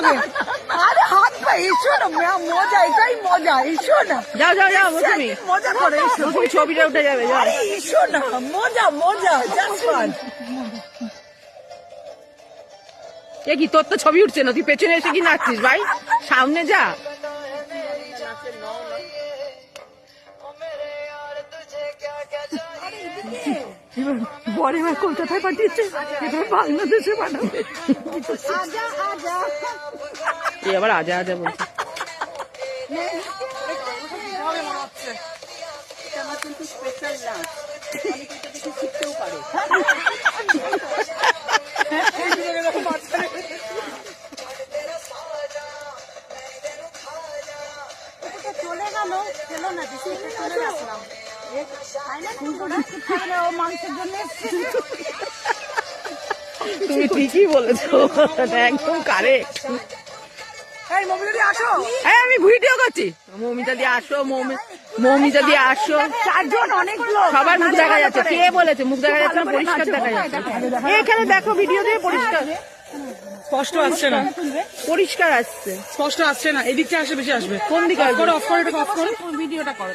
হবে। আরে হাত পা এসো না, মজা, এটাই মজা, এসো না। যাও যাও যাও তুমি মজা করে এসো, ছবিটা উঠে যাবে। যাও আরে এসো না, মজা মজা, জাস্ট ফান। এ কি তোর তো ছবি উঠছে না, তুই পেছনে এসে কি নাচছিস ভাই? সামনে যা। বরে ভাই কলকাতায় পাঠিয়েছে, এবার বাংলাদেশে পাঠাবে। এই আবার আজা আজা বলছে। আমার কিন্তু স্পেশাল নাচ, অনেকে এটা দেখে শিখতেও পারে। চলে গেল, খেলো না, চলে আসলাম। ও মাংসের জন্য তুমি ঠিকই বলেছো, একদম কারেক্ট। এই মমিতা দি আসো, হ্যাঁ আমি ভিডিও করছি। মৌমিতা দি আসো, মৌমিতা দি আসো। চারজন অনেক লোক, সবার মুখ দেখা যাচ্ছে। কে বলেছে মুখ দেখা যাচ্ছে না? পরিষ্কার দেখা যাচ্ছে। এখানে দেখো ভিডিও দিয়ে পরিষ্কার, স্পষ্ট আসছে না, পরিষ্কার আসছে। স্পষ্ট আসছে না। এদিকটা আসে, বেশি আসবে। কোন দিকে অফ করো, অফ করো, এটা অফ করো, ভিডিওটা করো।